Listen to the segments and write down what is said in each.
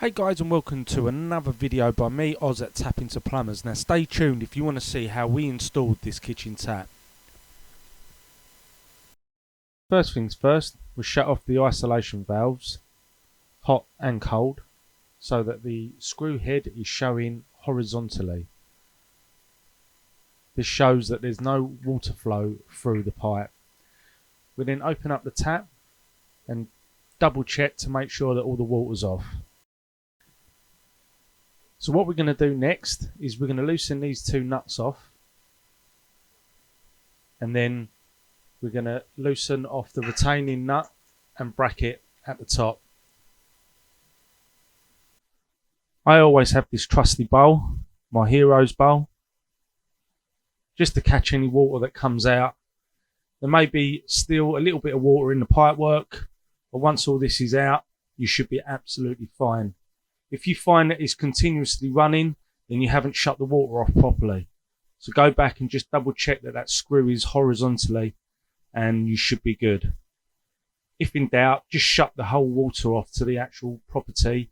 Hey guys, and welcome to another video by me, Oz at Untitled Plumbers. Now stay tuned if you want to see how we installed this kitchen tap. First things first, we shut off the isolation valves, hot and cold, so that the screw head is showing horizontally. This shows that there's no water flow through the pipe. We then open up the tap and double check to make sure that all the water's off. So what we're going to do next is we're going to loosen these two nuts off, and then we're going to loosen off the retaining nut and bracket at the top. I always have this trusty bowl, my hero's bowl, just to catch any water that comes out. There may be still a little bit of water in the pipework, but once all this is out, you should be absolutely fine. If you find that it's continuously running, then you haven't shut the water off properly. So go back and just double check that that screw is horizontally and you should be good. If in doubt, just shut the whole water off to the actual property,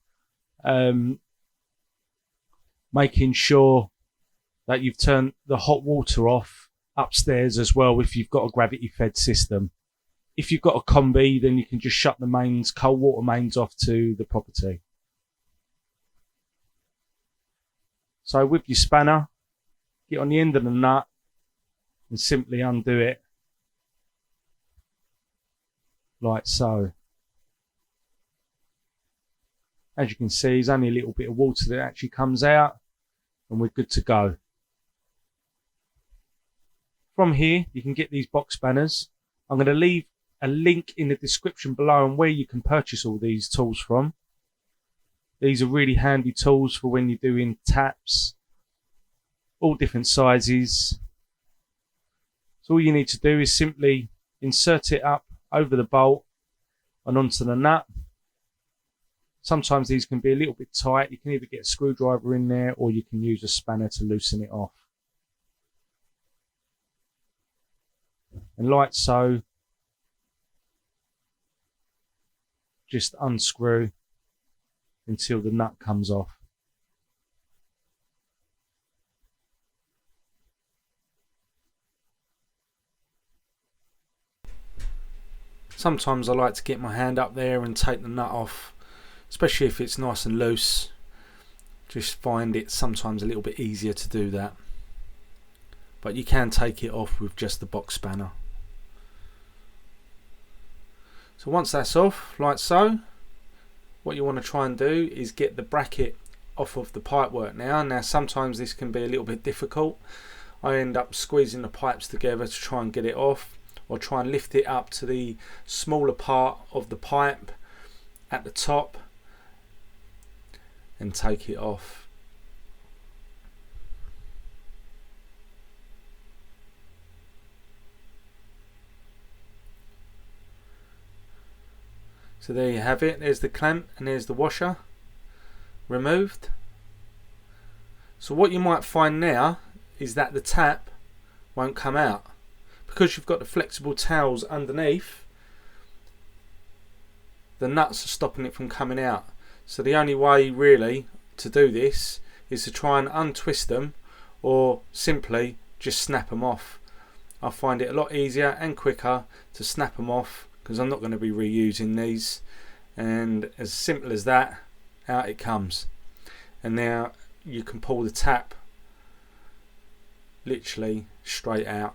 making sure that you've turned the hot water off upstairs as well if you've got a gravity fed system. If you've got a combi, then you can just shut the mains, cold water mains off to the property. So with your spanner, get on the end of the nut and simply undo it like so. As you can see, there's only a little bit of water that actually comes out and we're good to go. From here, you can get these box spanners. I'm going to leave a link in the description below on where you can purchase all these tools from. These are really handy tools for when you're doing taps, all different sizes. So all you need to do is simply insert it up over the bolt and onto the nut. Sometimes these can be a little bit tight. You can either get a screwdriver in there or you can use a spanner to loosen it off. And like so, just unscrew until the nut comes off. Sometimes I like to get my hand up there and take the nut off, especially if it's nice and loose. Just find it sometimes a little bit easier to do that. But you can take it off with just the box spanner. So once that's off, like so, what you want to try and do is get the bracket off of the pipework now. Now sometimes this can be a little bit difficult. I end up squeezing the pipes together to try and get it off, or try and lift it up to the smaller part of the pipe at the top and take it off. So there you have it. There's the clamp and there's the washer removed. So what you might find now is that the tap won't come out because you've got the flexible towels underneath. The nuts are stopping it from coming out. So the only way really to do this is to try and untwist them or simply just snap them off. I find it a lot easier and quicker to snap them off because I'm not going to be reusing these, and as simple as that, out it comes. And now you can pull the tap literally straight out.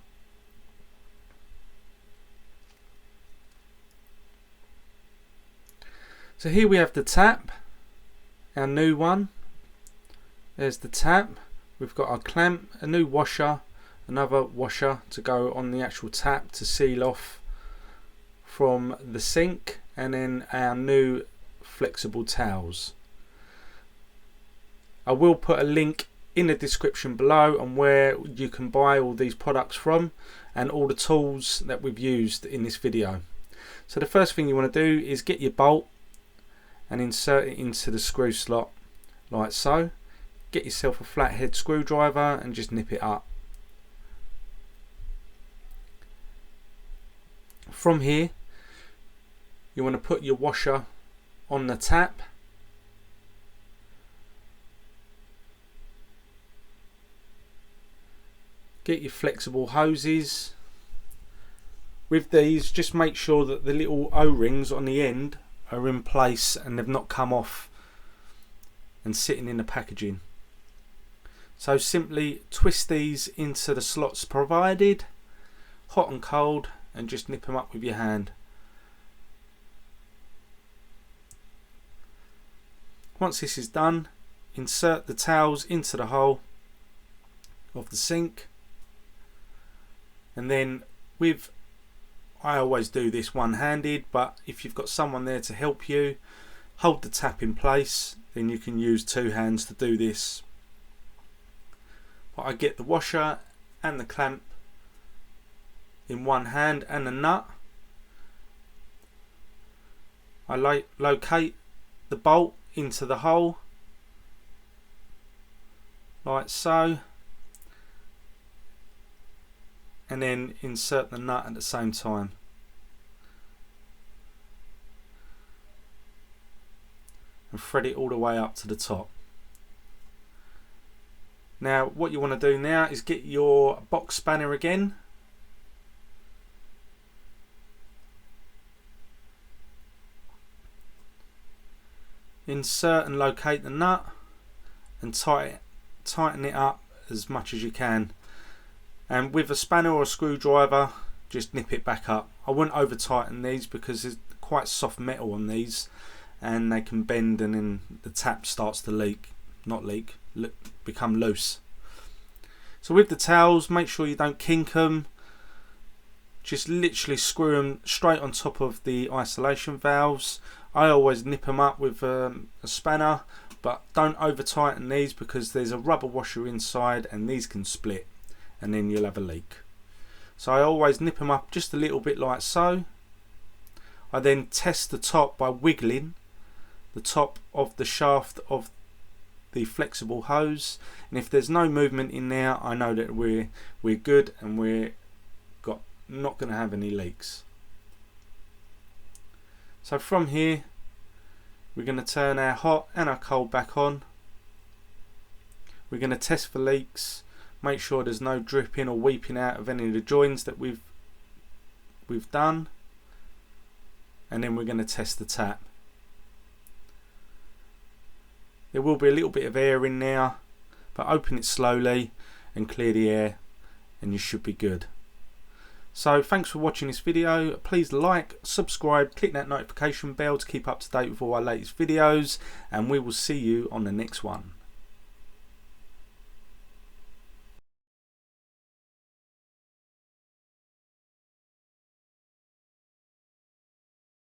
So here we have the tap, our new one. There's the tap. We've got our clamp, a new washer, another washer to go on the actual tap to seal off from the sink, and then our new flexible towels. I will put a link in the description below on where you can buy all these products from and all the tools that we've used in this video. So the first thing you want to do is get your bolt and insert it into the screw slot like so. Get yourself a flathead screwdriver and just nip it up. From here you want to put your washer on the tap Get your flexible hoses. With these, just make sure that the little O-rings on the end are in place and they've not come off and sitting in the packaging. So simply twist these into the slots provided, hot and cold, and just nip them up with your hand. Once this is done, insert the towels into the hole of the sink, and then I always do this one-handed, but if you've got someone there to help you, hold the tap in place, then you can use two hands to do this. But I get the washer and the clamp in one hand and the nut. I locate the bolt into the hole like so, and then insert the nut at the same time. And thread it all the way up to the top. Now what you want to do now is get your box spanner again. Insert and locate the nut and tighten it up as much as you can. And with a spanner or a screwdriver, just nip it back up. I wouldn't over tighten these because there's quite soft metal on these and they can bend, and then the tap starts to become loose. So with the towels, make sure you don't kink them. Just literally screw them straight on top of the isolation valves. I always nip them up with a spanner, but don't over tighten these because there's a rubber washer inside and these can split and then you'll have a leak. So I always nip them up just a little bit like so. I then test the top by wiggling the top of the shaft of the flexible hose, and if there's no movement in there, I know that we're good and we're not going to have any leaks. So from here we're going to turn our hot and our cold back on. We're going to test for leaks, make sure there's no dripping or weeping out of any of the joins that we've done, and then we're going to test the tap. There will be a little bit of air in there, but open it slowly and clear the air and you should be good. So thanks for watching this video. Please like, subscribe, click that notification bell to keep up to date with all our latest videos, and we will see you on the next one.